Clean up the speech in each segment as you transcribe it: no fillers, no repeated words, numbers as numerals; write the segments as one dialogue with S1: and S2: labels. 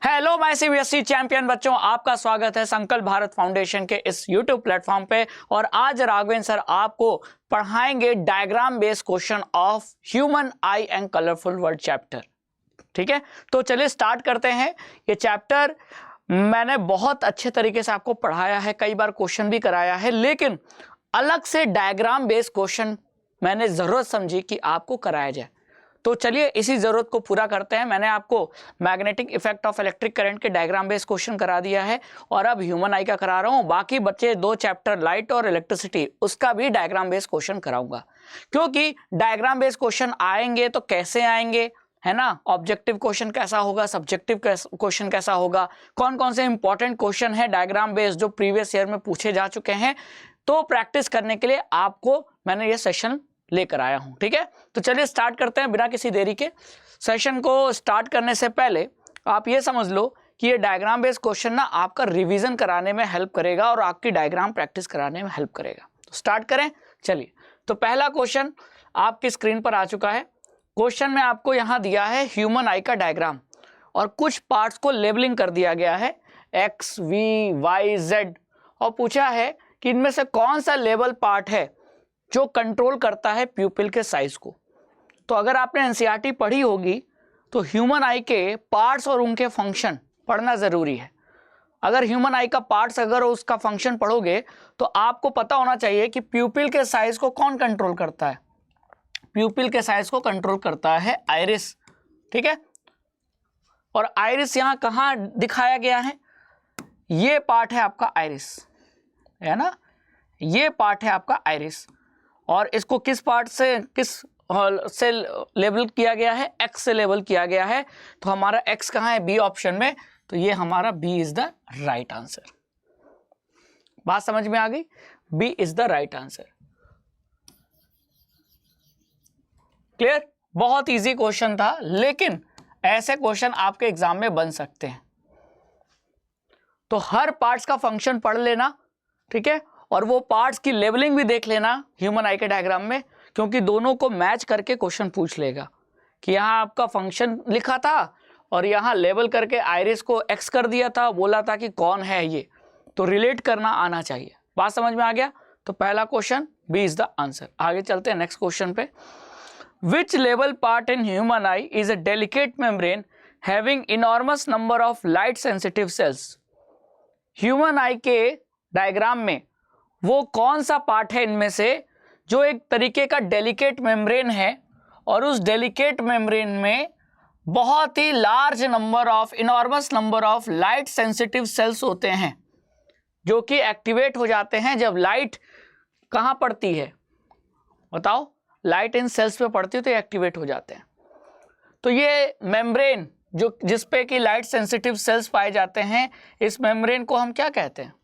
S1: Hello my CBSE champion बच्चों, आपका स्वागत है संकल्प भारत फाउंडेशन के इस यूट्यूब प्लेटफॉर्म पे। और आज राघवेंद्र सर आपको पढ़ाएंगे diagram based question of human I and colourful world chapter. ठीक है, तो चलिए स्टार्ट करते हैं। ये चैप्टर मैंने बहुत अच्छे तरीके से आपको पढ़ाया है, कई बार क्वेश्चन भी कराया है, लेकिन अलग से डायग्राम बेस्ड क्वेश्चन मैंने जरूरत समझी कि आपको कराया जाए। तो चलिए इसी जरूरत को पूरा करते हैं। मैंने आपको magnetic effect of electric current के डायग्राम बेस्ड क्वेश्चन करा दिया है और अब ह्यूमन आई का करा रहा हूं। बाकी बच्चे दो चैप्टर लाइट और इलेक्ट्रिसिटी उसका भी डायग्राम बेस्ड क्वेश्चन कराऊंगा, क्योंकि डायग्राम बेस्ड क्वेश्चन आएंगे तो कैसे आएंगे, है ना। ऑब्जेक्टिव क्वेश्चन कैसा होगा, सब्जेक्टिव क्वेश्चन कैसा होगा, कौन कौन से इंपॉर्टेंट क्वेश्चन है डायग्राम बेस्ड जो प्रीवियस ईयर में पूछे जा चुके हैं, तो प्रैक्टिस करने के लिए आपको मैंने ये सेशन लेकर आया हूं। ठीक है, तो चलिए स्टार्ट करते हैं बिना किसी देरी के। सेशन को स्टार्ट करने से पहले आप ये समझ लो कि ये डायग्राम बेस्ड क्वेश्चन ना आपका रिवीजन कराने में हेल्प करेगा और आपकी डायग्राम प्रैक्टिस कराने में हेल्प करेगा। तो स्टार्ट करें। चलिए, तो पहला क्वेश्चन आपकी स्क्रीन पर आ चुका है। क्वेश्चन में आपको यहाँ दिया है ह्यूमन आई का डायग्राम और कुछ पार्ट्स को लेबलिंग कर दिया गया है एक्स, वी, वाई, जेड, और पूछा है कि इनमें से कौन सा लेबल पार्ट है जो कंट्रोल करता है प्यूपिल के साइज को। तो अगर आपने एनसीईआरटी पढ़ी होगी तो ह्यूमन आई के पार्ट्स और उनके फंक्शन पढ़ना जरूरी है। अगर ह्यूमन आई का पार्ट्स अगर उसका फंक्शन पढ़ोगे तो आपको पता होना चाहिए कि प्यूपिल के साइज को कौन कंट्रोल करता है। प्यूपिल के साइज को कंट्रोल करता है आइरिस। ठीक है, और आइरिस यहां कहां दिखाया गया है, ये पार्ट है आपका आइरिस, है ना, ये पार्ट है आपका आइरिस। और इसको किस पार्ट से से लेबल किया गया है, एक्स से लेबल किया गया है। तो हमारा एक्स कहाँ है, बी ऑप्शन में, तो ये हमारा B is the right answer. बात समझ में आ गई, B is the right answer. Clear, बहुत इजी क्वेश्चन था, लेकिन ऐसे क्वेश्चन आपके एग्जाम में बन सकते हैं। तो हर पार्ट्स का फंक्शन पढ़ लेना, ठीक है, और वो पार्ट्स की लेबलिंग भी देख लेना ह्यूमन आई के डायग्राम में, क्योंकि दोनों को मैच करके क्वेश्चन पूछ लेगा कि यहाँ आपका फंक्शन लिखा था और यहाँ लेबल करके आइरिस को एक्स कर दिया था, बोला था कि कौन है ये, तो रिलेट करना आना चाहिए। बात समझ में आ गया। तो पहला question b is the answer. आगे चलते हैं नेक्स्ट क्वेश्चन पे। Which label part in human eye is a delicate membrane having enormous number of light sensitive cells. Human eye के डायग्राम में वो कौन सा पार्ट है इनमें से जो एक तरीके का डेलिकेट मेम्ब्रेन है और उस डेलिकेट मेम्ब्रेन में बहुत ही large number of enormous number of light sensitive cells होते हैं, जो कि एक्टिवेट हो जाते हैं जब लाइट कहाँ पड़ती है, बताओ, लाइट इन सेल्स पे पड़ती है तो एक्टिवेट हो जाते हैं। तो ये मेम्ब्रेन जो जिसपे कि लाइट सेंसिटिव सेल्स पाए जाते हैं, इस मेम्ब्रेन को हम क्या कहते हैं।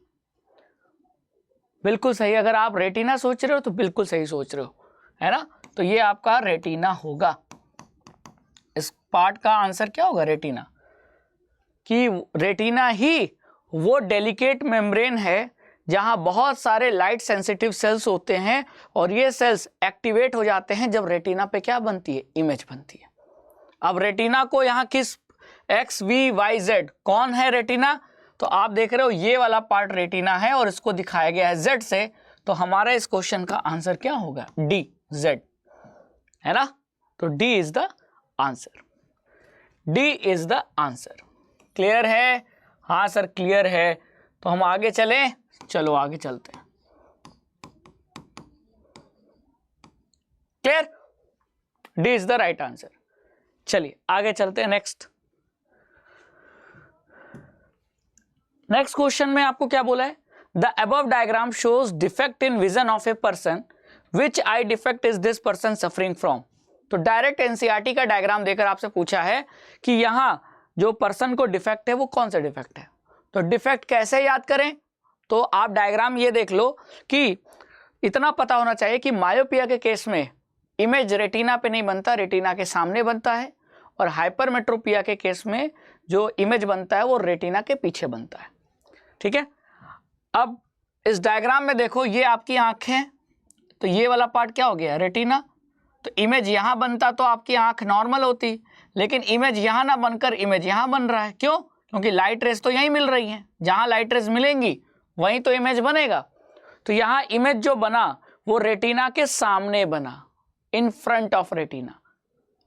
S1: बिल्कुल सही, अगर आप रेटिना सोच रहे हो तो बिल्कुल सही सोच रहे हो, है ना। तो ये आपका रेटिना होगा। इस पार्ट का आंसर क्या होगा, रेटिना। कि रेटिना ही वो डेलिकेट मेम्ब्रेन है जहां बहुत सारे लाइट सेंसिटिव सेल्स होते हैं और ये सेल्स एक्टिवेट हो जाते हैं जब रेटिना पे क्या बनती है, इमेज बनती है। अब रेटिना को यहाँ किस एक्स, वी, वाई, जेड कौन है रेटिना, तो आप देख रहे हो ये वाला पार्ट रेटिना है और इसको दिखाया गया है जेड से। तो हमारा इस क्वेश्चन का आंसर क्या होगा, डी, जेड, है ना। तो D is the answer, D is the answer. Clear है, हाँ सर क्लियर है। तो हम आगे चलें, चलो आगे चलते हैं। Clear, D is the right answer. चलिए आगे चलते हैं। नेक्स्ट क्वेश्चन में आपको क्या बोला है, the above diagram shows defect in vision of a person, which I defect is this person suffering from. तो डायरेक्ट एनसीईआरटी का डायग्राम देकर आपसे पूछा है कि यहां जो पर्सन को डिफेक्ट है वो कौन सा डिफेक्ट है। तो डिफेक्ट कैसे याद करें, तो आप डायग्राम ये देख लो कि इतना पता होना चाहिए कि मायोपिया के केस में इमेज रेटिना पे नहीं बनता, रेटिना के सामने बनता है, और हाइपरमेट्रोपिया के केस में जो इमेज बनता है वो रेटिना के पीछे बनता है। ठीक है, अब इस डायग्राम में देखो ये आपकी आंख है, तो ये वाला पार्ट क्या हो गया, रेटिना। तो इमेज यहाँ बनता तो आपकी आंख नॉर्मल होती, लेकिन इमेज यहाँ ना बनकर इमेज यहाँ बन रहा है। क्यों, क्योंकि लाइट रेज तो यहीं मिल रही हैं, जहां लाइट रेज मिलेंगी वहीं तो इमेज बनेगा। तो यहां इमेज जो बना वो रेटिना के सामने बना, इन फ्रंट ऑफ रेटिना।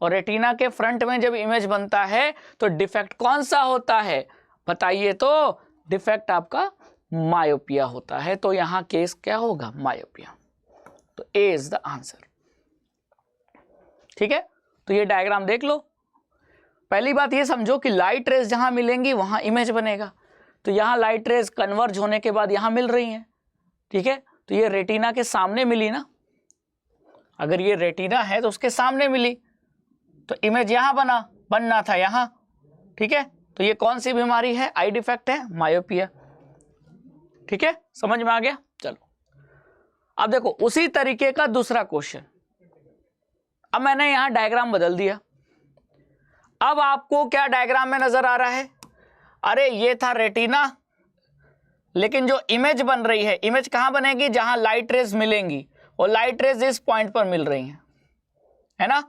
S1: और रेटिना के फ्रंट में जब इमेज बनता है तो डिफेक्ट कौन सा होता है बताइए? तो डिफेक्ट आपका मायोपिया होता है। तो यहां केस क्या होगा? मायोपिया। तो ए इज द आंसर। ठीक है, तो ये डायग्राम देख लो। पहली बात ये समझो कि लाइट रेज जहां मिलेंगी वहां इमेज बनेगा। तो यहां लाइट रेज कन्वर्ज होने के बाद यहां मिल रही हैं। ठीक है, तो ये रेटिना के सामने मिली ना, अगर ये रेटिना है तो उसके सामने मिली, तो इमेज यहां बनना था यहां। ठीक है, तो ये कौन सी बीमारी है? आई डिफेक्ट है, मायोपिया। ठीक है, समझ में आ गया? चलो अब देखो उसी तरीके का दूसरा क्वेश्चन। अब मैंने यहां डायग्राम बदल दिया। अब आपको क्या डायग्राम में नजर आ रहा है? अरे ये था रेटिना, लेकिन जो इमेज बन रही है, इमेज कहां बनेगी? जहां लाइट रेज मिलेंगी, और लाइट रेज इस पॉइंट पर मिल रही हैं, है ना।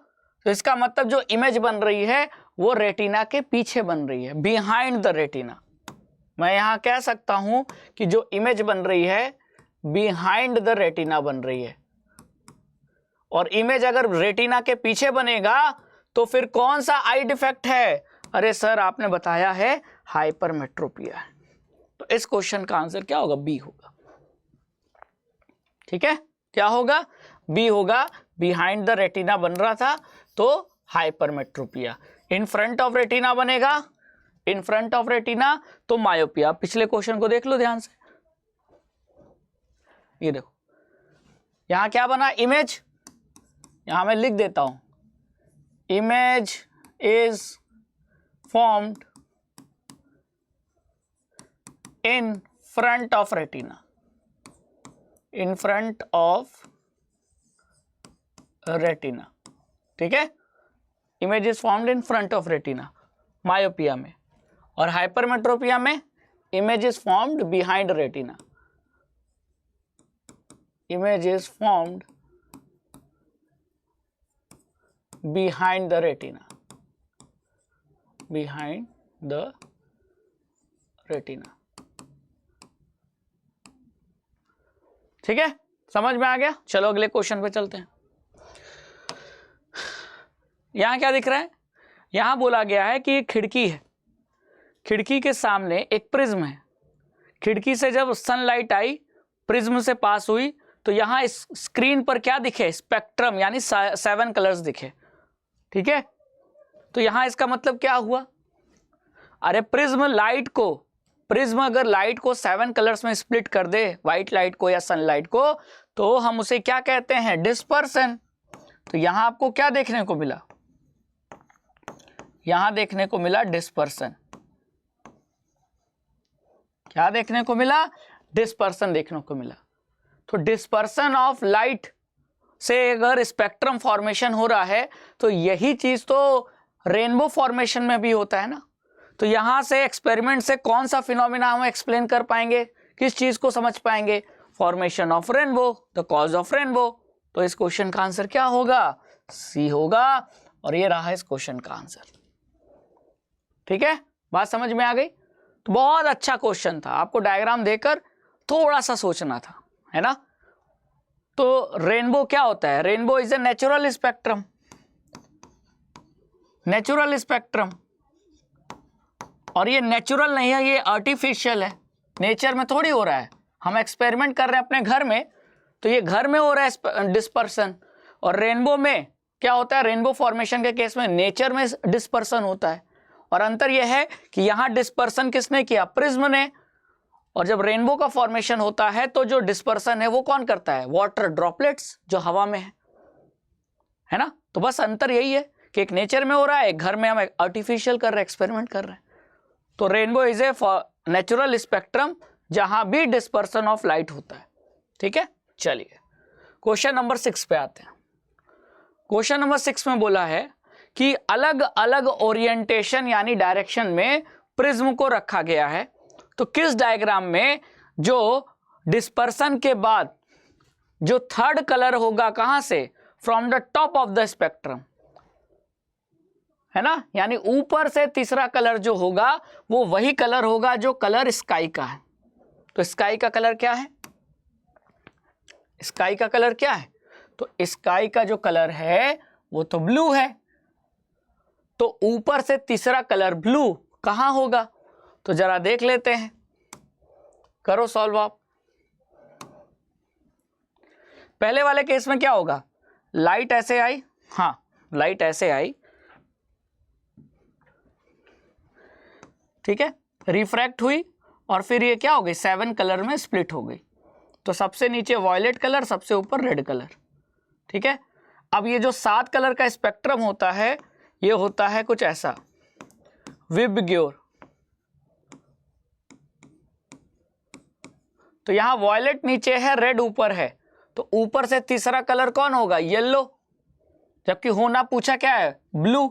S1: तो इसका मतलब जो इमेज बन रही है वो रेटिना के पीछे बन रही है, बिहाइंड द रेटिना। मैं यहां कह सकता हूं कि जो इमेज बन रही है बिहाइंड द रेटिना बन रही है। और इमेज अगर रेटिना के पीछे बनेगा तो फिर कौन सा आई डिफेक्ट है? अरे सर आपने बताया है हाइपरमेट्रोपिया। तो इस क्वेश्चन का आंसर क्या होगा? बी होगा। ठीक है, क्या होगा? बी होगा। बिहाइंड द रेटिना बन रहा था तो hypermetropia. In front of retina बनेगा, इन फ्रंट ऑफ रेटिना तो मायोपिया। पिछले क्वेश्चन को देख लो ध्यान से। ये देखो यहां क्या बना? इमेज। यहां मैं लिख देता हूं, image is formed in front of retina, in front of retina. ठीक है, image is formed in front of retina myopia में। और हाइपरमेट्रोपिया में image is formed behind retina, image is formed behind the retina, behind the retina. ठीक है, समझ में आ गया? चलो अगले क्वेश्चन पे चलते हैं। यहां क्या दिख रहा है? यहां बोला गया है कि एक खिड़की है, खिड़की के सामने एक प्रिज्म है। खिड़की से जब सनलाइट आई, प्रिज्म से पास हुई, तो यहां इस स्क्रीन पर क्या दिखे? स्पेक्ट्रम, यानी 7 कलर्स दिखे। ठीक है, तो यहां इसका मतलब क्या हुआ? अरे प्रिज्म अगर लाइट को 7 कलर्स में स्प्लिट कर दे, व्हाइट लाइट को या सनलाइट को, तो हम उसे क्या कहते हैं? डिस्पर्सन। तो यहां आपको क्या देखने को मिला? यहां देखने को मिला डिस्पर्सन। क्या देखने को मिला? डिस्पर्सन देखने को मिला। तो डिस्पर्सन ऑफ लाइट से अगर स्पेक्ट्रम फॉर्मेशन हो रहा है तो यही चीज तो रेनबो फॉर्मेशन में भी होता है ना। तो यहां से एक्सपेरिमेंट से कौन सा फिनोमिना हम एक्सप्लेन कर पाएंगे? किस चीज को समझ पाएंगे? Formation of rainbow, the cause of rainbow. तो इस क्वेश्चन का आंसर क्या होगा? सी होगा। और ये रहा इस क्वेश्चन का आंसर। ठीक है, बात समझ में आ गई? तो बहुत अच्छा क्वेश्चन था, आपको डायग्राम देकर थोड़ा सा सोचना था, है ना। तो रेनबो क्या होता है? Rainbow is a natural spectrum, natural spectrum. और ये नेचुरल नहीं है, ये आर्टिफिशियल है, नेचर में थोड़ी हो रहा है। हम एक्सपेरिमेंट कर रहे हैं अपने घर में, तो ये घर में हो रहा है डिस्पर्सन। और रेनबो में क्या होता है? रेनबो फॉर्मेशन के केस में नेचर में डिस्पर्सन होता है। और अंतर यह है कि यहां डिस्पर्सन किसने किया? प्रिज्म ने। और जब रेनबो का फॉर्मेशन होता है तो जो डिस्पर्सन है वो कौन करता है? वाटर ड्रॉपलेट्स जो हवा में है ना। तो बस अंतर यही है कि एक नेचर में हो रहा है, एक घर में हम आर्टिफिशियल कर रहे हैं, एक्सपेरिमेंट कर रहे हैं। तो rainbow is a natural spectrum जहां भी डिस्पर्सन ऑफ लाइट होता है। ठीक है, चलिए क्वेश्चन नंबर 6 पे आते हैं। क्वेश्चन नंबर 6 में बोला है कि अलग अलग ओरिएंटेशन यानी डायरेक्शन में प्रिज्म को रखा गया है। तो किस डायग्राम में जो डिस्पर्सन के बाद जो थर्ड कलर होगा, कहां से? From the top of the spectrum, है ना, यानी ऊपर से तीसरा कलर जो होगा वो वही कलर होगा जो कलर स्काई का है। तो स्काई का कलर क्या है, स्काई का कलर क्या है, तो स्काई का जो कलर है वो तो ब्लू है। तो ऊपर से तीसरा कलर ब्लू कहां होगा, तो जरा देख लेते हैं, करो सॉल्व आप। पहले वाले केस में क्या होगा, लाइट ऐसे आई, हाँ लाइट ऐसे आई, ठीक है, रिफ्रैक्ट हुई और फिर ये क्या हो गई, 7 कलर में स्प्लिट हो गई। तो सबसे नीचे वॉयलेट कलर, सबसे ऊपर रेड कलर, ठीक है। अब ये जो 7 कलर का स्पेक्ट्रम होता है ये होता है कुछ ऐसा, विबग्योर। तो यहां वॉयलेट नीचे है, रेड ऊपर है, तो ऊपर से तीसरा कलर कौन होगा, येलो, जबकि होना पूछा क्या है, ब्लू,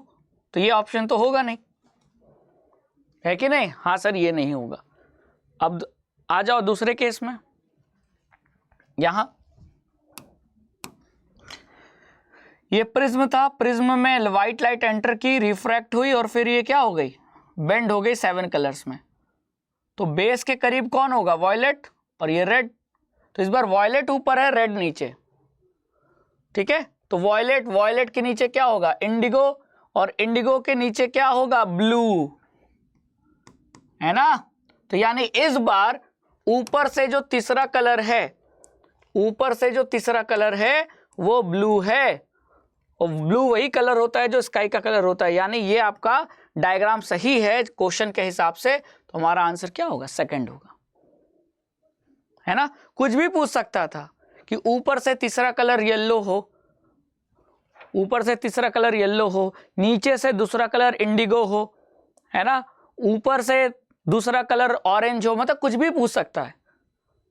S1: तो ये ऑप्शन तो होगा नहीं, है कि नहीं, हाँ सर ये नहीं होगा। अब आ जाओ दूसरे केस में, यहां ये प्रिज्म था, प्रिज्म में व्हाइट लाइट एंटर की, रिफ्रैक्ट हुई और फिर ये क्या हो गई, बेंड हो गई 7 कलर्स में। तो बेस के करीब कौन होगा, वॉयलेट, और ये रेड। तो इस बार वॉयलेट ऊपर है, रेड नीचे, ठीक है। तो वॉयलेट, वॉयलेट के नीचे क्या होगा, इंडिगो, और इंडिगो के नीचे क्या होगा, ब्लू, है ना। तो यानी इस बार ऊपर से जो तीसरा कलर है, ऊपर से जो तीसरा कलर है वो ब्लू है, और ब्लू वही कलर होता है जो स्काई का कलर होता है। यानी ये आपका डायग्राम सही है क्वेश्चन के हिसाब से, तो हमारा आंसर क्या होगा, सेकंड होगा, है ना। कुछ भी पूछ सकता था कि ऊपर से तीसरा कलर येलो हो, ऊपर से तीसरा कलर येलो हो, नीचे से दूसरा कलर इंडिगो हो, है ना, ऊपर से दूसरा कलर ऑरेंज हो, मतलब कुछ भी पूछ सकता है।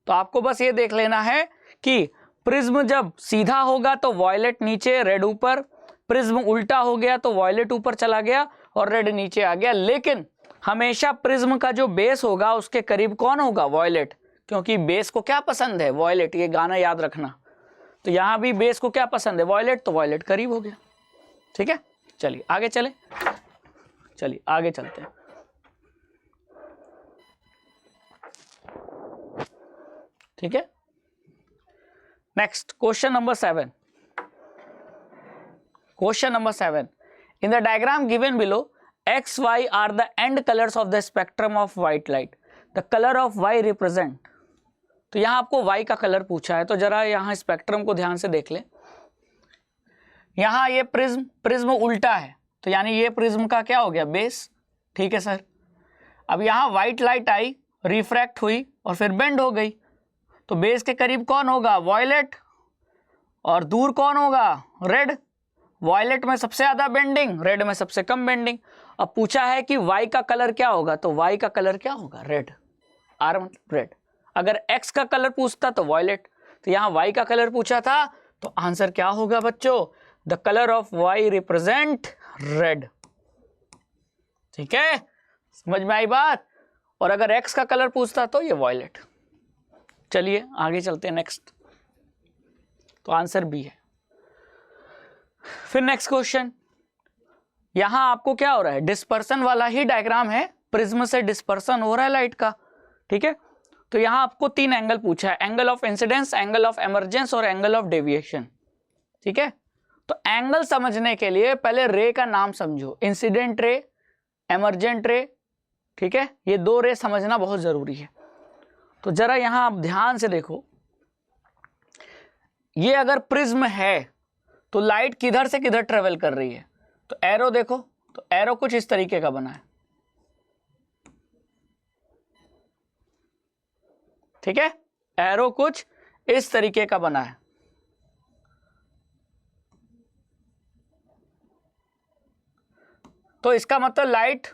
S1: तो आपको बस ये देख लेना है कि प्रिज्म जब सीधा होगा तो वॉयलेट नीचे, रेड ऊपर, प्रिज्म उल्टा हो गया तो वॉयलेट ऊपर चला गया और रेड नीचे आ गया। लेकिन हमेशा प्रिज्म का जो बेस होगा उसके करीब कौन होगा, वॉयलेट, क्योंकि बेस को क्या पसंद है, वॉयलेट, ये गाना याद रखना। तो यहां भी बेस को क्या पसंद है, वॉयलेट, तो वॉयलेट करीब हो गया, ठीक है। चलिए आगे चले, चलिए आगे चलते हैं। ठीक है, next question number 7। Question number 7, in the diagram given below x y are the end colours of the spectrum of white light, the colour of y represent. तो यहां आपको y का कलर पूछा है, तो जरा यहां स्पेक्ट्रम को ध्यान से देख ले। यहां ये प्रिज्म, प्रिज्म उल्टा है, तो यानी ये प्रिज्म का क्या हो गया, बेस, ठीक है सर। अब यहां व्हाइट लाइट आई, रिफ्रैक्ट हुई और फिर बेंड हो गई, तो बेस के करीब कौन होगा, वॉयलेट, और दूर कौन होगा, रेड। वॉयलेट में सबसे ज्यादा बेंडिंग, रेड में सबसे कम बेंडिंग। अब पूछा है कि y का कलर क्या होगा, तो y का कलर क्या होगा, रेड, आर मतलब रेड। अगर x का कलर पूछता तो वॉयलेट, तो यहां y का कलर पूछा था, तो आंसर क्या होगा बच्चों, the colour of y represent red, ठीक है, समझ में आई बात। और अगर x का कलर पूछता तो ये वॉयलेट। चलिए आगे चलते हैं नेक्स्ट, तो आंसर बी है। फिर नेक्स्ट क्वेश्चन, यहां आपको क्या हो रहा है, डिस्पर्सन वाला ही डायग्राम है, प्रिज्म से डिस्पर्सन हो रहा है लाइट का, ठीक है। तो यहां आपको 3 एंगल पूछा है, angle of incidence, angle of emergence और एंगल ऑफ डेविएशन, ठीक है। तो एंगल समझने के लिए पहले रे का नाम समझो, इंसिडेंट रे, एमर्जेंट रे, ठीक है, ये 2 रे समझना बहुत जरूरी है। तो जरा यहां आप ध्यान से देखो, ये अगर प्रिज्म है तो लाइट किधर से किधर ट्रेवल कर रही है, तो एरो देखो, तो एरो कुछ इस तरीके का बना है, ठीक है, एरो कुछ इस तरीके का बना है। तो इसका मतलब लाइट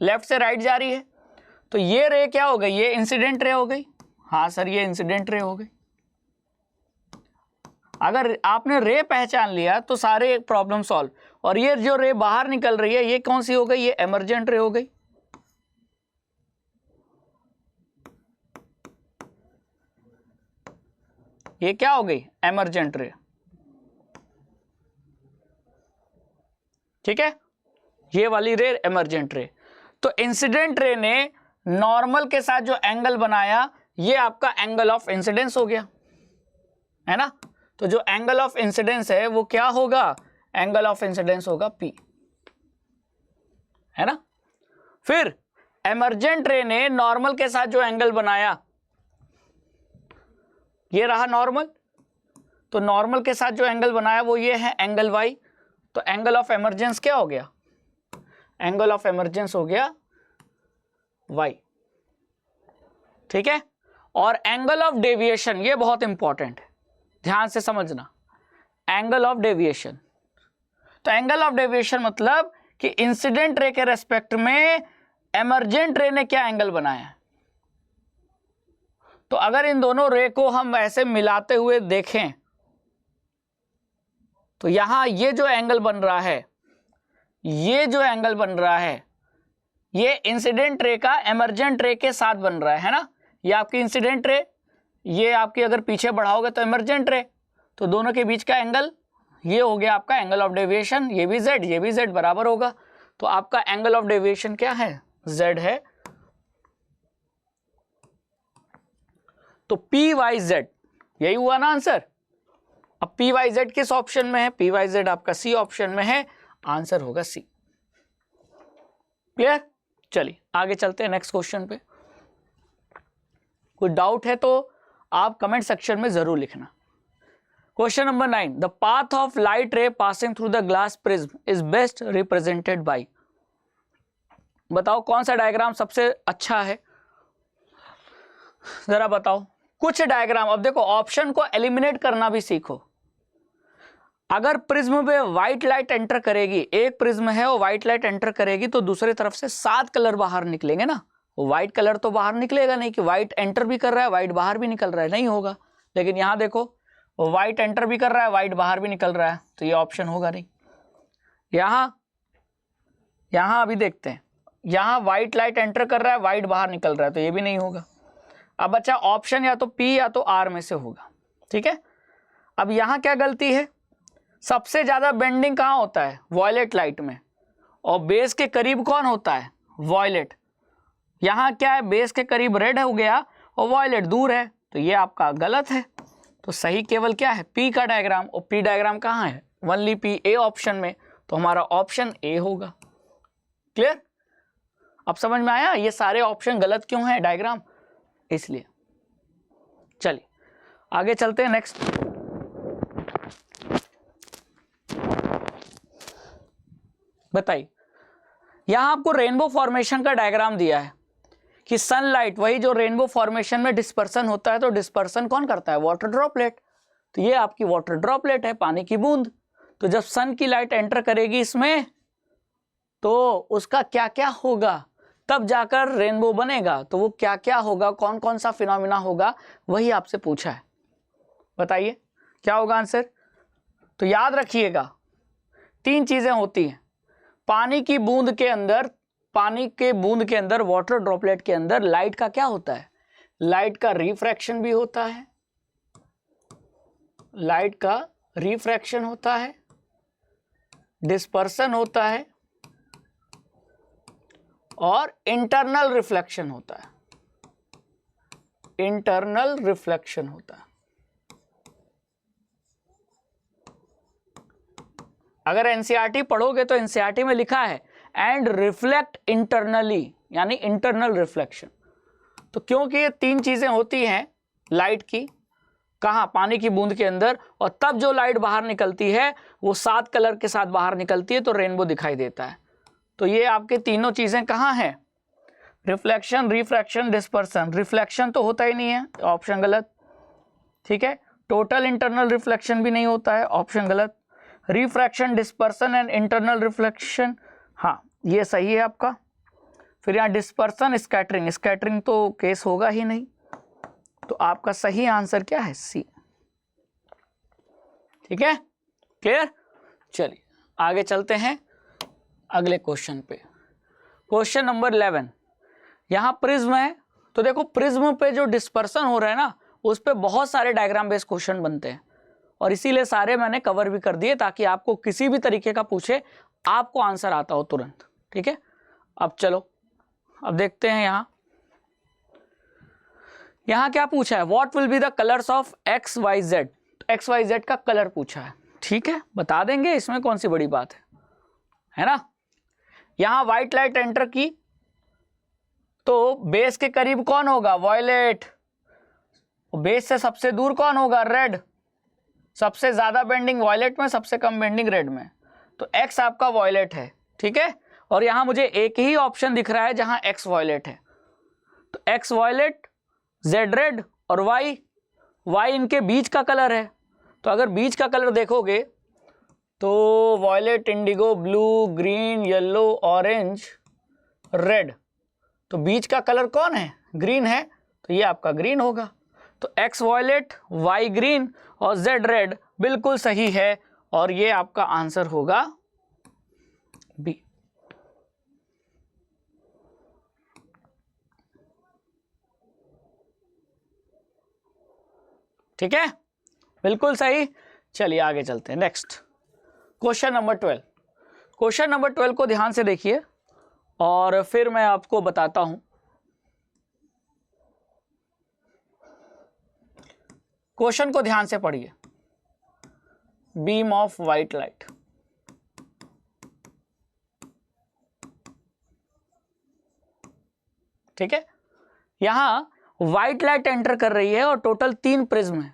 S1: लेफ्ट से राइट जा रही है, तो ये रे क्या हो गई, ये इंसिडेंट रे हो गई, हाँ सर ये इंसिडेंट रे हो गई। अगर आपने रे पहचान लिया तो सारे प्रॉब्लम सॉल्व। और ये जो रे बाहर निकल रही है ये कौन सी हो गई, ये एमर्जेंट रे हो गई, ये क्या हो गई, एमर्जेंट रे, ठीक है। ये वाली रे इमर्जेंट रे। तो इंसिडेंट रे ने नॉर्मल के साथ जो एंगल बनाया ये आपका एंगल ऑफ इंसिडेंस हो गया, है ना। तो जो एंगल ऑफ इंसिडेंस है वो क्या होगा, एंगल ऑफ इंसिडेंस होगा P, है ना। फिर इमर्जेंट रे ने नॉर्मल के साथ जो एंगल बनाया ये रहा नॉर्मल, तो नॉर्मल के साथ जो एंगल बनाया वो ये है एंगल Y। तो एंगल ऑफ इमर्जेंस क्या हो गया, एंगल ऑफ इमर्जेंस हो गया Y, ठीक है। और एंगल ऑफ डेविएशन ये बहुत इंपॉर्टेंट है, ध्यान से समझना, एंगल ऑफ डेविएशन। तो एंगल ऑफ डेविएशन मतलब कि इंसिडेंट रे के रेस्पेक्ट में इमर्जेंट रे ने क्या एंगल बनाया है। तो अगर इन दोनों रे को हम ऐसे मिलाते हुए देखें तो यहां ये जो एंगल बन रहा है, ये जो एंगल बन रहा है ये इंसिडेंट रे का इमर्जेंट रे के साथ बन रहा है ना। ये आपकी इंसिडेंट रे, ये आपकी अगर पीछे बढ़ाओगे तो इमर्जेंट रे, तो दोनों के बीच का एंगल ये हो गया आपका एंगल ऑफ डेविएशन। ये भी z बराबर होगा, तो आपका एंगल ऑफ डेविएशन क्या है, z है। तो PYZ यही हुआ ना आंसर। अब PYZ किस ऑप्शन में है, PYZ आपका C ऑप्शन में है, आंसर होगा C। क्लियर। चलिए आगे चलते हैं नेक्स्ट क्वेश्चन पे। कोई डाउट है तो आप कमेंट सेक्शन में जरूर लिखना। Question number 9, the path of light रे passing through the glass prism is best represented by. बताओ कौन सा डायग्राम सबसे अच्छा है, जरा बताओ कुछ डायग्राम। अब देखो ऑप्शन को एलिमिनेट करना भी सीखो। अगर प्रिज्म पे व्हाइट लाइट एंटर करेगी, एक प्रिज्म है और व्हाइट लाइट एंटर करेगी तो दूसरी तरफ से 7 कलर बाहर निकलेंगे ना। व्हाइट कलर तो बाहर निकलेगा नहीं कि व्हाइट एंटर भी कर रहा है व्हाइट बाहर भी निकल रहा है, नहीं होगा। लेकिन यहां देखो व्हाइट एंटर भी कर रहा है व्हाइट बाहर भी निकल रहा है, तो ये ऑप्शन होगा नहीं। यहां अभी देखते हैं, यहां व्हाइट लाइट एंटर कर रहा है व्हाइट बाहर निकल रहा है, तो ये भी नहीं होगा। अब बच्चा ऑप्शन या तो P या तो R में से होगा, ठीक है। अब यहां क्या गलती है, सबसे ज्यादा बेंडिंग कहां होता है, वॉयलेट लाइट में, और बेस के करीब कौन होता है, वॉयलेट। यहां क्या है, बेस के करीब रेड हो गया और वॉयलेट दूर है, तो ये आपका गलत है। तो सही केवल क्या है, P का डायग्राम, और P डायग्राम कहां है, ओनली P A ऑप्शन में, तो हमारा ऑप्शन A होगा। क्लियर। अब समझ में आया ये सारे ऑप्शन गलत क्यों हैं डायग्राम, इसलिए। चलिए आगे चलते हैं नेक्स्ट। बताइए, यहां आपको रेनबो फॉर्मेशन का डायग्राम दिया है कि सनलाइट, वही जो रेनबो फॉर्मेशन में डिस्पर्सन होता है, तो डिस्पर्सन कौन करता है, वाटर ड्रॉपलेट। तो ये आपकी वाटर ड्रॉपलेट है, पानी की बूंद। तो जब सन की लाइट एंटर करेगी इसमें तो उसका क्या क्या होगा, तब जाकर रेनबो बनेगा। तो वो क्या क्या होगा, कौन कौन सा फिनोमिना होगा, वही आपसे पूछा है। बताइए क्या होगा आंसर। तो याद रखिएगा 3 चीजें होती हैं पानी की बूंद के अंदर। पानी के बूंद के अंदर, वाटर ड्रॉपलेट के अंदर लाइट का क्या होता है, लाइट का रिफ्रैक्शन भी होता है, लाइट का रिफ्रैक्शन होता है, डिस्पर्सन होता है और इंटरनल रिफ्लेक्शन होता है। इंटरनल रिफ्लेक्शन होता है। अगर एनसीईआरटी पढ़ोगे तो एनसीईआरटी में लिखा है एंड रिफ्लेक्ट इंटरनली, यानी इंटरनल रिफ्लेक्शन। तो क्योंकि ये 3 चीजें होती हैं लाइट की, कहां, पानी की बूंद के अंदर, और तब जो लाइट बाहर निकलती है वो 7 कलर के साथ बाहर निकलती है, तो रेनबो दिखाई देता है। तो ये आपके तीनों चीजें कहां हैं, रिफ्लेक्शन, रिफ्रैक्शन, डिस्पर्सन। रिफ्लेक्शन तो होता ही नहीं है, ऑप्शन गलत, ठीक है। टोटल इंटरनल रिफ्लेक्शन भी नहीं होता है, ऑप्शन गलत। Refraction, dispersion and internal reflection, हाँ ये सही है आपका। फिर यहाँ डिस्पर्सन, स्कैटरिंग, स्कैटरिंग तो केस होगा ही नहीं, तो आपका सही आंसर क्या है, सी। ठीक है, क्लियर। चलिए आगे चलते हैं अगले क्वेश्चन पे। क्वेश्चन नंबर 11, यहाँ प्रिज्म है। तो देखो प्रिज्म पे जो डिस्पर्सन हो रहा है ना, उस पे बहुत सारे डायग्राम बेस्ड क्वेश्चन बनते हैं, और इसीलिए सारे मैंने कवर भी कर दिए ताकि आपको किसी भी तरीके का पूछे आपको आंसर आता हो तुरंत। ठीक है, अब चलो अब देखते हैं यहां क्या पूछा है, what will be the colours of X Y Z. X Y Z का कलर पूछा है। ठीक है, बता देंगे, इसमें कौन सी बड़ी बात है ना। यहां व्हाइट लाइट एंटर की तो बेस के करीब कौन होगा, वॉयलेट। बेस से सबसे दूर कौन होगा, रेड। सबसे ज्यादा बेंडिंग वॉयलेट में, सबसे कम बेंडिंग रेड में। तो एक्स आपका वॉयलेट है। ठीक है, और यहां मुझे एक ही ऑप्शन दिख रहा है जहां एक्स वॉयलेट है, तो एक्स वॉयलेट, जेड रेड और वाई इनके बीच का कलर है। तो अगर बीच का कलर देखोगे तो violet, indigo, blue, green, yellow, orange, red, तो बीच का कलर कौन है, ग्रीन है, तो ये आपका ग्रीन होगा। तो एक्स वॉयलेट, वाई ग्रीन और जेड रेड बिल्कुल सही है, और ये आपका आंसर होगा बी। ठीक है, बिल्कुल सही। चलिए आगे चलते हैं, next question number 12। Question number 12 को ध्यान से देखिए और फिर मैं आपको बताता हूं। क्वेश्चन को ध्यान से पढ़िए। बीम ऑफ व्हाइट लाइट, ठीक है, यहां व्हाइट लाइट एंटर कर रही है और टोटल 3 प्रिज्म है,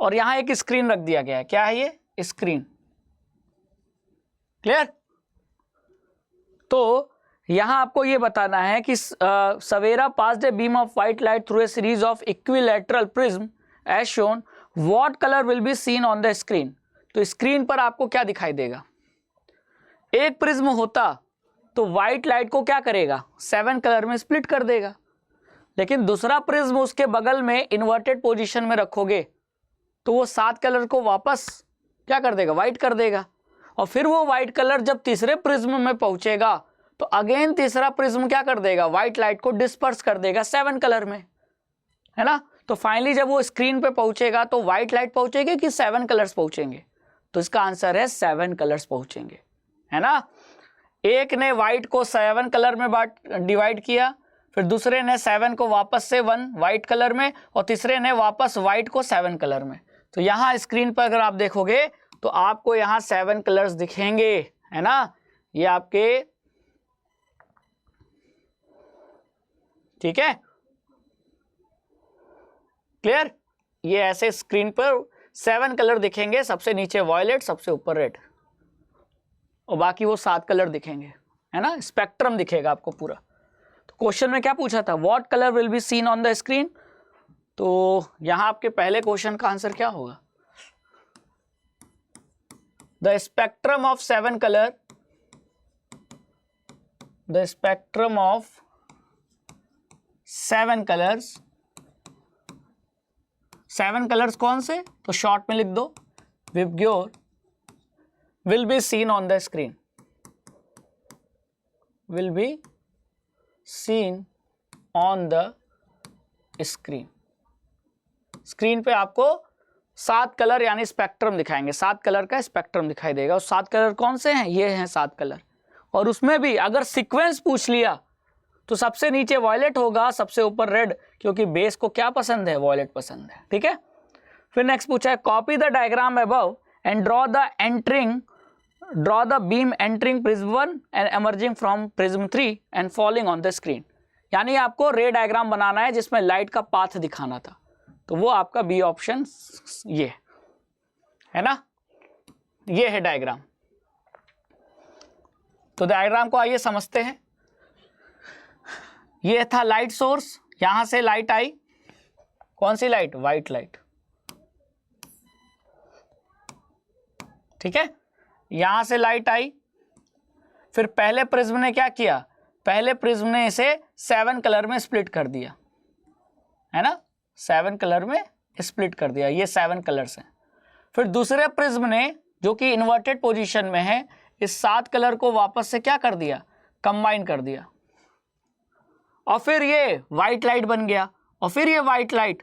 S1: और यहां एक स्क्रीन रख दिया गया है। क्या है ये, स्क्रीन। क्लियर। तो यहां आपको ये बताना है कि Savera passed a beam of white light through a series of equilateral prism as shown, what colour will be seen on the screen. तो स्क्रीन पर आपको क्या दिखाई देगा, एक प्रिज्म होता तो व्हाइट लाइट को क्या करेगा, 7 कलर में स्प्लिट कर देगा, लेकिन दूसरा प्रिज्म उसके बगल में इन्वर्टेड पोजीशन में रखोगे तो वो 7 कलर को वापस क्या कर देगा, व्हाइट कर देगा। और फिर वो व्हाइट कलर जब तीसरे प्रिज्म में पहुंचेगा तो अगेन तीसरा प्रिज्म क्या कर देगा, व्हाइट लाइट को डिस्पर्स कर देगा 7 कलर में, है ना। तो फाइनली जब वो स्क्रीन पे पहुंचेगा तो व्हाइट लाइट पहुंचेगी कि 7 कलर्स पहुंचेंगे, तो इसका आंसर है 7 कलर्स पहुंचेंगे, है ना। एक ने व्हाइट को 7 कलर में डिवाइड किया, फिर दूसरे ने 7 को वापस से 1 व्हाइट कलर में, और तीसरे ने वापस व्हाइट को 7 कलर में। तो यहां स्क्रीन पर अगर आप देखोगे तो आपको यहां 7 कलर्स दिखेंगे, है ना। ये आपके, ठीक है, क्लियर। ये ऐसे स्क्रीन पर 7 कलर दिखेंगे, सबसे नीचे वॉयलेट, सबसे ऊपर रेड, और बाकी वो 7 कलर दिखेंगे, है ना। स्पेक्ट्रम दिखेगा आपको पूरा। तो क्वेश्चन में क्या पूछा था, what colour will be seen on the screen. तो यहां आपके पहले क्वेश्चन का आंसर क्या होगा, the spectrum of 7 colour, the spectrum of 7 colours. 7 colours कौन से, तो शॉर्ट में लिख दो, VIBGYOR, will be seen on the screen, will be seen on the screen. Screen पे आपको 7 कलर यानी स्पेक्ट्रम दिखाएंगे, 7 कलर का स्पेक्ट्रम दिखाई देगा। और 7 कलर कौन से हैं, ये हैं 7 कलर। और उसमें भी अगर सीक्वेंस पूछ लिया तो सबसे नीचे वॉयलेट होगा, सबसे ऊपर रेड, क्योंकि बेस को क्या पसंद है, वॉयलेट पसंद है, ठीक है। फिर नेक्स्ट पूछा है, copy the diagram above and draw the beam entering prism 1 and emerging from prism 3 and falling on the screen. यानी आपको रे डायग्राम बनाना है जिसमें लाइट का पाथ दिखाना था, तो वो आपका बी ऑप्शन ये है ना, ये है डायग्राम। तो डायग्राम को आइए समझते हैं। ये था लाइट सोर्स, यहां से लाइट आई, कौन सी लाइट, व्हाइट लाइट, ठीक है। यहां से लाइट आई, फिर पहले प्रिज्म ने क्या किया, पहले प्रिज्म ने इसे 7 कलर में स्प्लिट कर दिया, है ना, 7 कलर में स्प्लिट कर दिया, ये 7 कलर्स हैं। फिर दूसरे प्रिज्म ने जो कि इन्वर्टेड पोजीशन में है, इस 7 कलर को वापस से क्या कर दिया, कंबाइन कर दिया, और फिर ये व्हाइट लाइट बन गया, और फिर ये व्हाइट लाइट,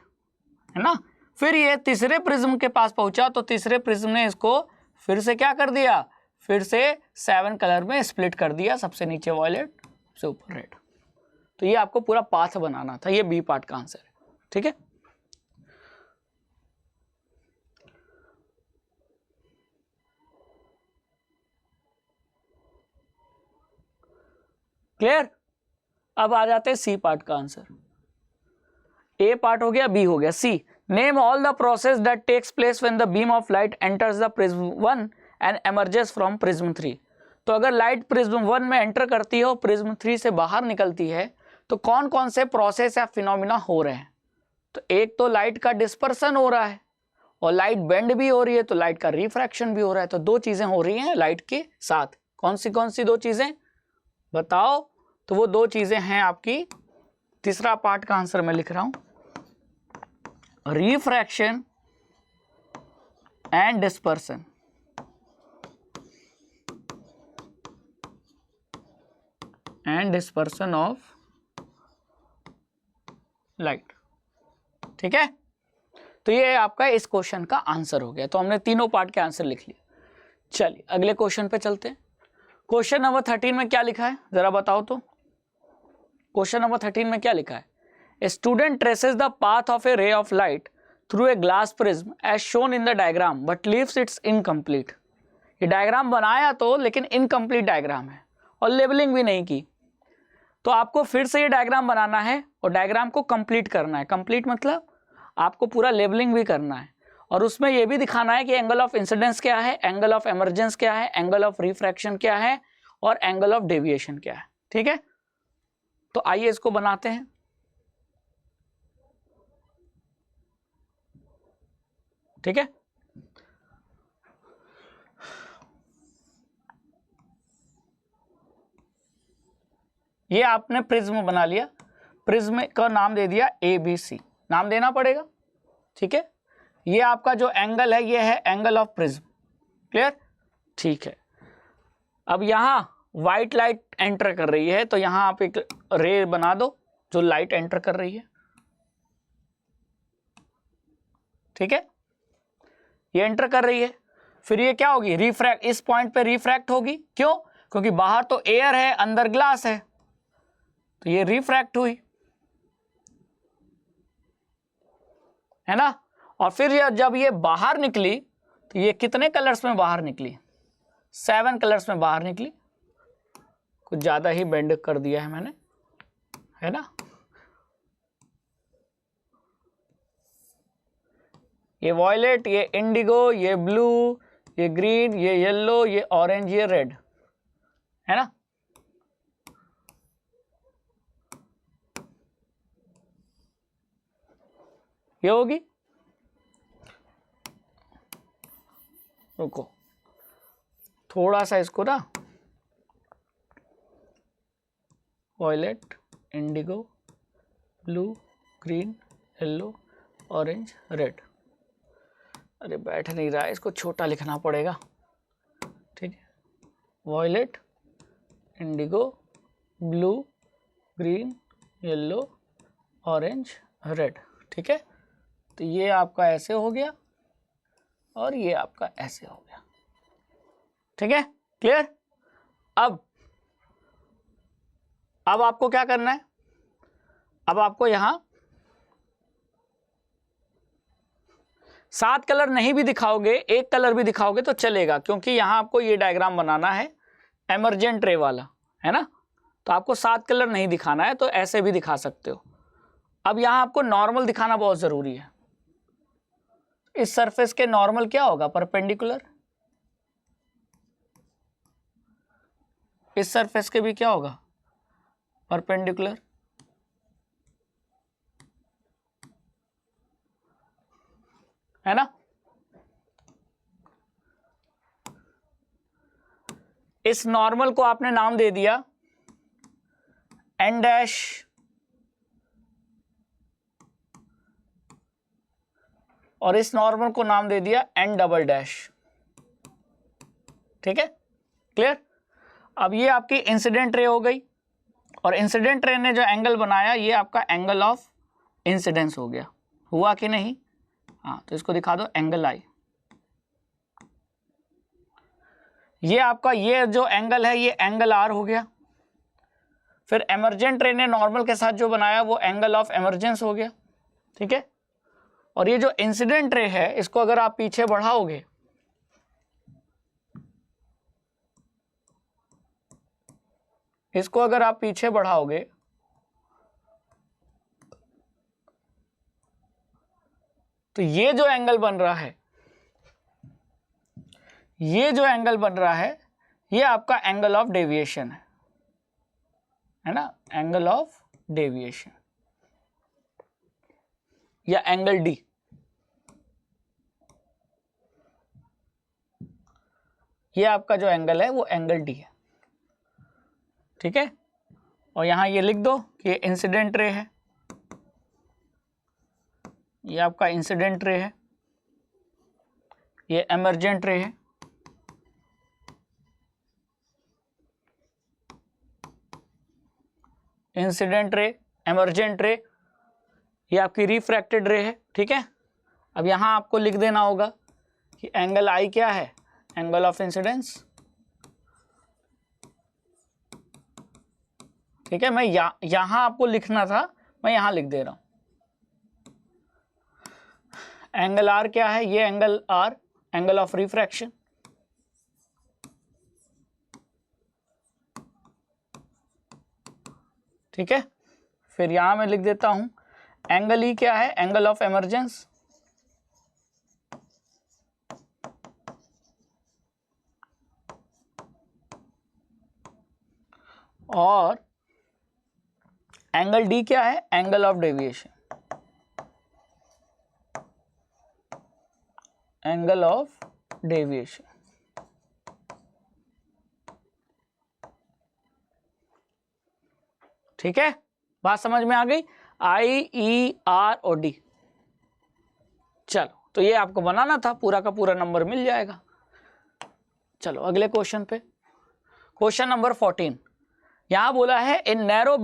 S1: है ना। फिर ये तीसरे प्रिज्म के पास पहुंचा तो तीसरे प्रिज्म ने इसको फिर से क्या कर दिया, फिर से 7 कलर में स्प्लिट कर दिया, सबसे नीचे वॉयलेट, सबसे ऊपर रेड। तो ये आपको पूरा पाथ बनाना था, ये बी पार्ट का आंसर है, ठीक है। क्लियर। अब आ जाते हैं सी पार्ट का आंसर। ए पार्ट हो गया, बी हो गया, c. Name all the process that takes place when the beam of light enters the prism 1 and emerges from prism 3। तो अगर लाइट प्रिज्म 1 में एंटर करती है और प्रिज्म 3 से बाहर निकलती है तो कौन कौन से प्रोसेस या फिनोमिना हो रहे हैं। तो एक तो लाइट का डिस्पर्सन हो रहा है और लाइट बेंड भी हो रही है, तो लाइट का रिफ्रैक्शन भी हो रहा है। तो दो चीजें हो रही हैं लाइट के साथ। कौन सी दो चीजें बताओ। तो वो दो चीजें हैं आपकी, तीसरा पार्ट का आंसर मैं लिख रहा हूं, refraction and dispersion. And dispersion of light, ठीक है। तो ये आपका इस क्वेश्चन का आंसर हो गया। तो हमने तीनों पार्ट के आंसर लिख लिए। चलिए अगले क्वेश्चन पे चलते हैं। क्वेश्चन नंबर 13 में क्या लिखा है जरा बताओ तो। क्वेश्चन नंबर 13 में क्या लिखा है, a student traces the path of a ray of light through a glass prism as shown in the diagram but leaves its incomplete. ये डायग्राम बनाया तो लेकिन इनकम्प्लीट डायग्राम है और लेबलिंग भी नहीं की। तो आपको फिर से ये डायग्राम बनाना है और डायग्राम को कंप्लीट करना है। कंप्लीट मतलब आपको पूरा लेबलिंग भी करना है और उसमें ये भी दिखाना है कि एंगल ऑफ इंसिडेंस क्या है, एंगल ऑफ एमर्जेंस क्या है, एंगल ऑफ रिफ्रैक्शन क्या है और एंगल ऑफ डेविएशन क्या है, ठीक है। तो आइए इसको बनाते हैं। ठीक है, ये आपने प्रिज्म बना लिया। प्रिज्म का नाम दे दिया ABC, नाम देना पड़ेगा, ठीक है। ये आपका जो एंगल है ये है एंगल ऑफ प्रिज्म, क्लियर, ठीक है। अब यहां व्हाइट लाइट एंटर कर रही है तो यहां आप एक रे बना दो जो लाइट एंटर कर रही है, ठीक है। ये एंटर कर रही है, फिर ये क्या होगी, रिफ्रैक्ट, इस पॉइंट पे रिफ्रैक्ट होगी। क्यों, क्योंकि बाहर तो एयर है अंदर ग्लास है, तो ये रिफ्रैक्ट हुई, है ना। और फिर जब ये बाहर निकली तो ये कितने कलर्स में बाहर निकली, 7 कलर्स में बाहर निकली। कुछ ज्यादा ही बेंड कर दिया है मैंने, है ना। ये वॉयलेट, ये इंडिगो, ये ब्लू, ये ग्रीन, ये येलो, ये ऑरेंज, ये रेड, है ना। ये होगी, रुको थोड़ा सा इसको ना, violet, indigo, blue, green, yellow, orange, red. अरे बैठ नहीं रहा है, इसको छोटा लिखना पड़ेगा, ठीक है। Violet, indigo, blue, green, yellow, orange, red, ठीक है। तो ये आपका ऐसे हो गया और ये आपका ऐसे हो गया, ठीक है, क्लियर। अब आपको क्या करना है, अब आपको यहां 7 कलर नहीं भी दिखाओगे, एक कलर भी दिखाओगे तो चलेगा, क्योंकि यहां आपको ये डायग्राम बनाना है एमर्जेंट रे वाला, है ना। तो आपको 7 कलर नहीं दिखाना है, तो ऐसे भी दिखा सकते हो। अब यहां आपको नॉर्मल दिखाना बहुत जरूरी है। इस सरफेस के नॉर्मल क्या होगा, परपेंडिकुलर। इस सरफेस के भी क्या होगा, परपेंडिकुलर, है ना। इस नॉर्मल को आपने नाम दे दिया एन डैश, और इस नॉर्मल को नाम दे दिया एन डबल डैश, ठीक है, क्लियर। अब ये आपकी इंसिडेंट रे हो गई और इंसिडेंट रे ने जो एंगल बनाया ये आपका एंगल ऑफ इंसिडेंस हो गया, हुआ कि नहीं। हाँ, तो इसको दिखा दो एंगल आई। ये आपका ये जो एंगल है ये एंगल आर हो गया। फिर एमर्जेंट रे ने नॉर्मल के साथ जो बनाया वो एंगल ऑफ एमर्जेंस हो गया, ठीक है। और ये जो इंसिडेंट रे है इसको अगर आप पीछे बढ़ाओगे, इसको अगर आप पीछे बढ़ाओगे तो ये जो एंगल बन रहा है, ये जो एंगल बन रहा है ये आपका एंगल ऑफ डेविएशन है ना, एंगल ऑफ डेविएशन या एंगल डी। ये आपका जो एंगल है वो एंगल डी है, ठीक है। और यहां ये लिख दो कि ये इंसिडेंट रे है, ये आपका इंसिडेंट रे है, ये एमर्जेंट रे है, इंसिडेंट रे, एमर्जेंट रे, ये आपकी रिफ्रैक्टेड रे है, ठीक है। अब यहां आपको लिख देना होगा कि एंगल आई क्या है, एंगल ऑफ इंसिडेंस, ठीक है। मैं यहां आपको लिखना था, मैं यहां लिख दे रहा हूं। एंगल आर क्या है, ये angle R angle of refraction, ठीक है। फिर यहां मैं लिख देता हूं एंगल ई क्या है, एंगल ऑफ एमर्जेंस, और एंगल डी क्या है, angle of deviation, angle of deviation, ठीक है। बात समझ में आ गई, आई ई आर और डी। चलो, तो ये आपको बनाना था, पूरा का पूरा नंबर मिल जाएगा। चलो अगले क्वेश्चन पे, क्वेश्चन नंबर 14। यहां बोला है इन narrow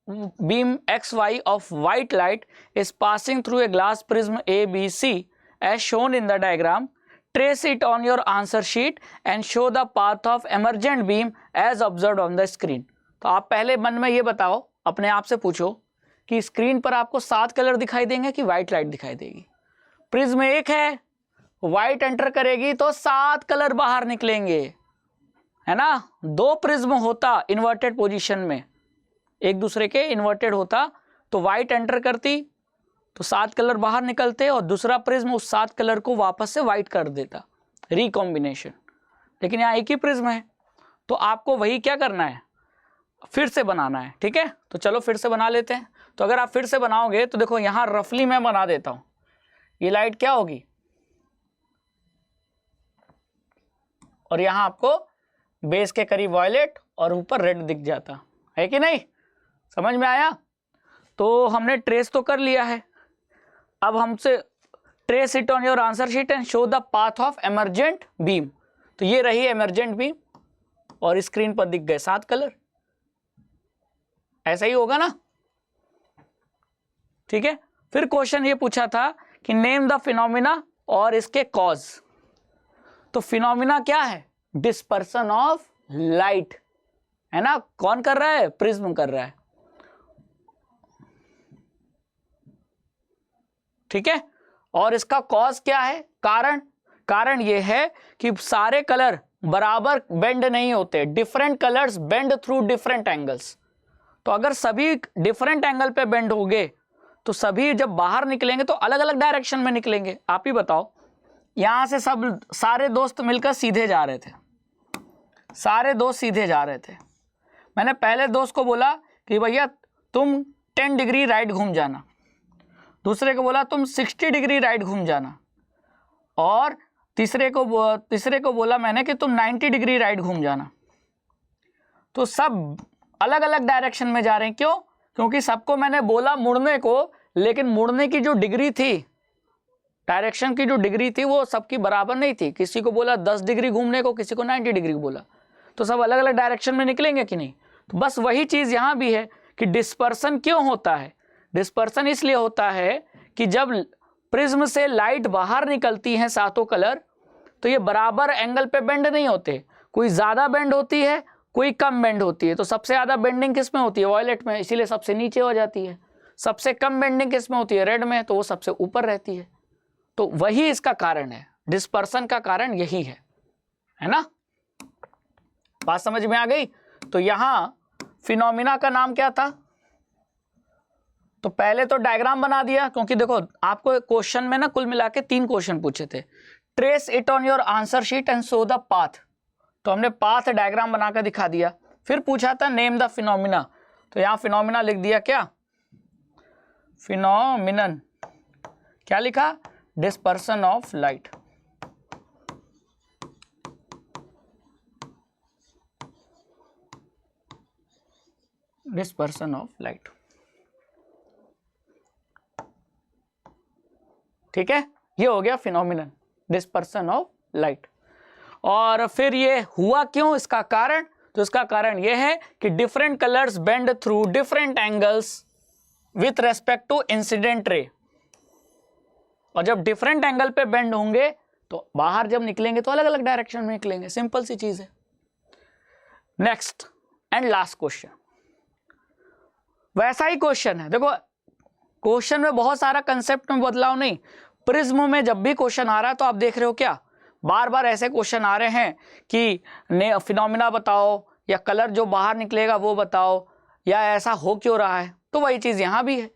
S1: beam XY of white light is passing through a glass prism ABC as shown in the diagram. Trace it on your answer sheet and show the path of emergent beam as observed on the screen. तो आप पहले मन में ये बताओ, अपने आप से पूछो कि स्क्रीन पर आपको 7 कलर दिखाई देंगे कि व्हाइट लाइट दिखाई देगी। प्रिज्म एक है, व्हाइट एंटर करेगी तो 7 कलर बाहर निकलेंगे, है ना। 2 प्रिज्म होता इन्वर्टेड पोजीशन में, एक दूसरे के इन्वर्टेड होता, तो व्हाइट एंटर करती तो 7 कलर बाहर निकलते और दूसरा प्रिज्म उस 7 कलर को वापस से व्हाइट कर देता, रिकॉम्बिनेशन। लेकिन यहाँ एक ही प्रिज्म है, तो आपको वही क्या करना है, फिर से बनाना है, ठीक है। तो चलो फिर से बना लेते हैं। तो अगर आप फिर से बनाओगे तो देखो यहाँ रफली मैं बना देता हूँ, ये लाइट क्या होगी, और यहाँ आपको बेस के करीब वॉयलेट और ऊपर रेड दिख जाता है कि नहीं, समझ में आया। तो हमने ट्रेस तो कर लिया है, अब हमसे trace it on your answer sheet and show the path of emergent beam. तो ये रही एमर्जेंट बीम और स्क्रीन पर दिख गए 7 कलर, ऐसा ही होगा ना, ठीक है। फिर क्वेश्चन ये पूछा था कि नेम द फिनोमिना और इसके कॉज। तो फिनोमिना क्या है, डिस्पर्सन ऑफ लाइट, है ना। कौन कर रहा है, प्रिज्म कर रहा है, ठीक है। और इसका कॉज क्या है, कारण, कारण ये है कि सारे कलर बराबर बेंड नहीं होते, different colours bend through different angles. तो अगर सभी डिफरेंट एंगल पे बेंड होंगे तो सभी जब बाहर निकलेंगे तो अलग अलग डायरेक्शन में निकलेंगे। आप ही बताओ, यहां से सब सारे दोस्त मिलकर सीधे जा रहे थे, सारे दोस्त सीधे जा रहे थे। मैंने पहले दोस्त को बोला कि भैया तुम 10 डिग्री राइट घूम जाना, दूसरे को बोला तुम 60 डिग्री राइट घूम जाना, और तीसरे को बोला मैंने कि तुम 90 डिग्री राइट घूम जाना। तो सब अलग अलग डायरेक्शन में जा रहे हैं, क्यों, क्योंकि सबको मैंने बोला मुड़ने को, लेकिन मुड़ने की जो डिग्री थी, डायरेक्शन की जो डिग्री थी वो सबकी बराबर नहीं थी। किसी को बोला 10 डिग्री घूमने को, किसी को 90 डिग्री बोला, तो सब अलग अलग डायरेक्शन में निकलेंगे कि नहीं। तो बस वही चीज यहां भी है कि डिस्पर्सन क्यों होता है। डिस्पर्सन इसलिए होता है कि जब प्रिज्म से लाइट बाहर निकलती है 7 कलर, तो ये बराबर एंगल पे बेंड नहीं होते, कोई ज्यादा बेंड होती है, कोई कम बेंड होती है। तो सबसे ज्यादा बेंडिंग किस में होती है? वॉयलेट में, इसीलिए सबसे नीचे हो जाती है। सबसे कम बेंडिंग किस में होती है? रेड में, तो वो सबसे ऊपर रहती है। तो वही इसका कारण है, डिस्पर्सन का कारण यही है ना? बात समझ में आ गई? तो यहां फिनोमिना का नाम क्या था? तो पहले तो डायग्राम बना दिया, क्योंकि देखो आपको क्वेश्चन में ना कुल मिला के 3 क्वेश्चन पूछे थे। Trace it on your answer sheet and show the path, तो हमने पाथ डायग्राम बनाकर दिखा दिया। फिर पूछा था नेम द फिनोमिना, तो यहां फिनोमिना लिख दिया। क्या फिनोमिनन, क्या लिखा? Dispersion of light. Dispersion of light, ठीक है, ये हो गया फिनोमिनन, डिस्पर्सन ऑफ लाइट। और फिर ये हुआ क्यों, इसका कारण? तो इसका कारण ये है कि different colours bend through different angles with respect to incident ray. और जब डिफरेंट एंगल पे बेंड होंगे तो बाहर जब निकलेंगे तो अलग अलग डायरेक्शन में निकलेंगे। सिंपल सी चीज है। नेक्स्ट एंड लास्ट क्वेश्चन, वैसा ही क्वेश्चन है। देखो क्वेश्चन में बहुत सारा कंसेप्ट में बदलाव नहीं। प्रिज्म में जब भी क्वेश्चन आ रहा है तो आप देख रहे हो क्या बार बार ऐसे क्वेश्चन आ रहे हैं कि फिनोमिना बताओ, या कलर जो बाहर निकलेगा वो बताओ, या ऐसा हो क्यों रहा है। तो वही चीज यहां भी है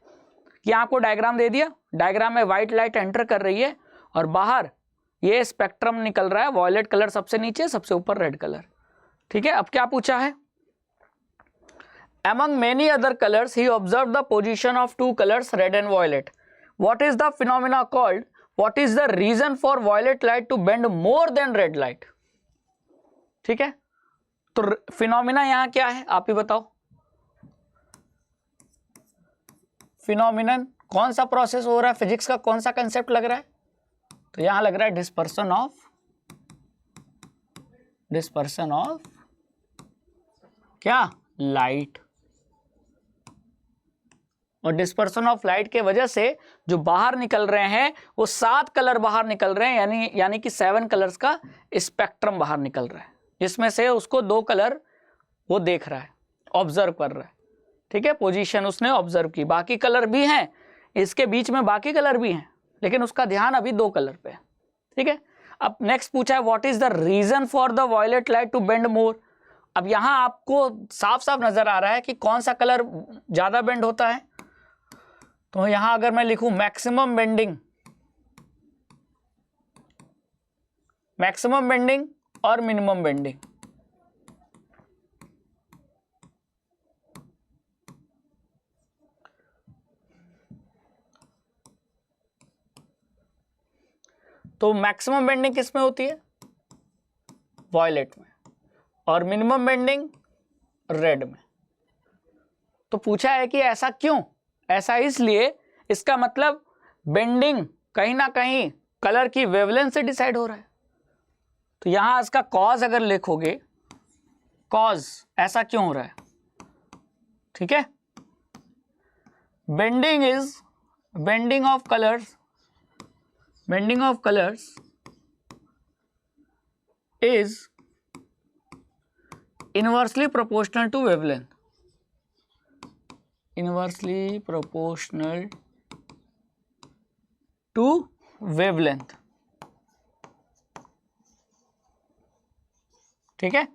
S1: कि आपको डायग्राम दे दिया, डायग्राम में व्हाइट लाइट एंटर कर रही है और बाहर ये स्पेक्ट्रम निकल रहा है। वॉयलेट कलर सबसे नीचे, सबसे ऊपर रेड कलर। ठीक है, अब क्या पूछा है? Among many other colors, he observed the position of 2 colors, red and violet. What is the phenomena called? What is the reason for violet light to bend more than red light? ठीक है, तो phenomena यहां क्या है आप ही बताओ। Phenomenon कौन सा प्रोसेस हो रहा है, फिजिक्स का कौन सा कंसेप्ट लग रहा है? तो यहां लग रहा है डिस्पर्सन ऑफ क्या? लाइट। और डिस्पर्सन ऑफ लाइट के वजह से जो बाहर निकल रहे हैं वो 7 कलर बाहर निकल रहे हैं, यानी कि 7 कलर्स का स्पेक्ट्रम बाहर निकल रहा है, जिसमें से उसको 2 कलर वो देख रहा है, ऑब्जर्व कर रहा है। ठीक है, पोजीशन उसने ऑब्जर्व की। बाकी कलर भी हैं, इसके बीच में बाकी कलर भी हैं, लेकिन उसका ध्यान अभी 2 कलर पे है। ठीक है, अब नेक्स्ट पूछा है what is the reason for the violet light to bend more. अब यहां आपको साफ साफ नजर आ रहा है कि कौन सा कलर ज्यादा बेंड होता है। तो यहां अगर मैं लिखूं मैक्सिमम बेंडिंग और मिनिमम बेंडिंग, तो मैक्सिमम बेंडिंग किस में होती है? वॉयलेट में, और मिनिमम बेंडिंग रेड में। तो पूछा है कि ऐसा क्यों? ऐसा इसलिए, इसका मतलब बेंडिंग कहीं ना कहीं कलर की वेवलेंथ से डिसाइड हो रहा है। तो यहां इसका कॉज अगर लिखोगे, कॉज ऐसा क्यों हो रहा है? ठीक है, bending of colours is inversely proportional to wavelength. Inversely proportional to wavelength. ठीक है,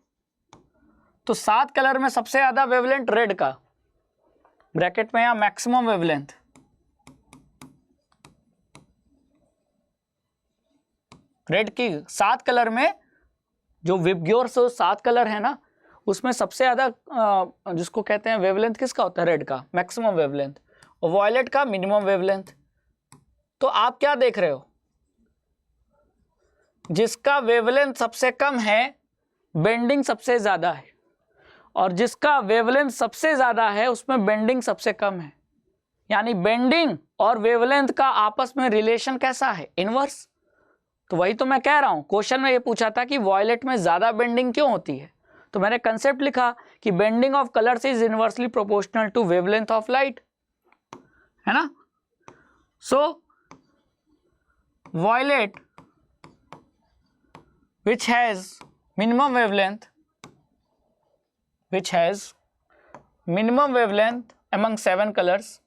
S1: तो 7 कलर में सबसे ज्यादा वेवलेंथ रेड का, ब्रैकेट में यहां मैक्सिमम वेवलेंथ, रेड की 7 कलर में जो विबग्योर से 7 कलर है ना, उसमें सबसे ज्यादा जिसको कहते हैं वेवलेंथ किसका होता है? रेड का मैक्सिमम वेवलेंथ, और वॉयलेट का मिनिमम वेवलेंथ। तो आप क्या देख रहे हो? जिसका वेवलेंथ सबसे कम है बेंडिंग सबसे ज्यादा है, और जिसका वेवलेंथ सबसे ज्यादा है उसमें बेंडिंग सबसे कम है। यानी बेंडिंग और वेवलेंथ का आपस में रिलेशन कैसा है? इनवर्स। तो वही तो मैं कह रहा हूं, क्वेश्चन में ये पूछा था कि वॉयलेट में ज्यादा बेंडिंग क्यों होती है, तो मैंने कंसेप्ट लिखा कि bending of colours is inversely proportional to wavelength of light, है ना। So violet which has minimum wavelength among 7 colors,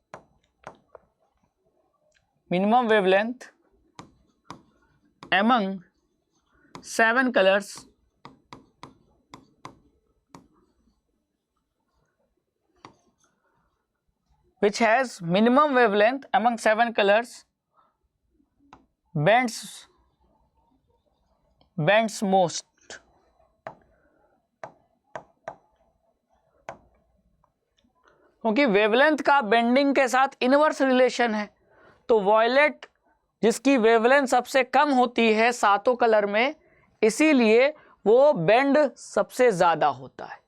S1: minimum wavelength among 7 colors, which has minimum wavelength among 7 colors, bends most. क्योंकि wavelength का bending के साथ inverse relation है, तो violet जिसकी wavelength सबसे कम होती है सातों कलर में, इसीलिए वो बेंड सबसे ज्यादा होता है।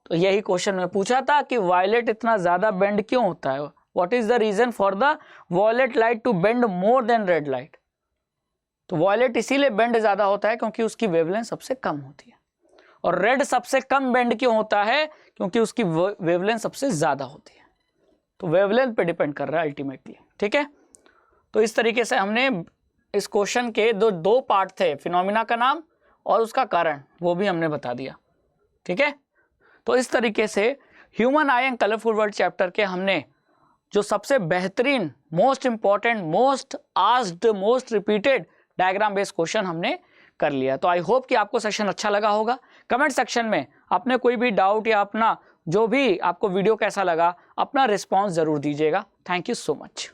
S1: तो यही क्वेश्चन में पूछा था कि वायलेट इतना ज्यादा बेंड क्यों होता है, what is the reason for the violet light to bend more than red light. तो वॉयलेट इसीलिए बेंड ज्यादा होता है क्योंकि उसकी वेवलेंथ सबसे कम होती है, और रेड सबसे कम बेंड क्यों होता है, क्योंकि उसकी वेवलेंथ सबसे ज्यादा होती है। तो वेवलेंथ पे डिपेंड कर रहा है अल्टीमेटली, ठीक है। तो इस तरीके से हमने इस क्वेश्चन के दो पार्ट थे, फिनोमिना का नाम और उसका कारण, वो भी हमने बता दिया, ठीक है। तो इस तरीके से human I and colourful world chapter के हमने जो सबसे बेहतरीन, most important, most asked, most repeated diagram based question हमने कर लिया। तो आई होप कि आपको सेशन अच्छा लगा होगा। कमेंट सेक्शन में अपने कोई भी डाउट या अपना जो भी आपको वीडियो कैसा लगा, अपना रिस्पॉन्स जरूर दीजिएगा। Thank you so much.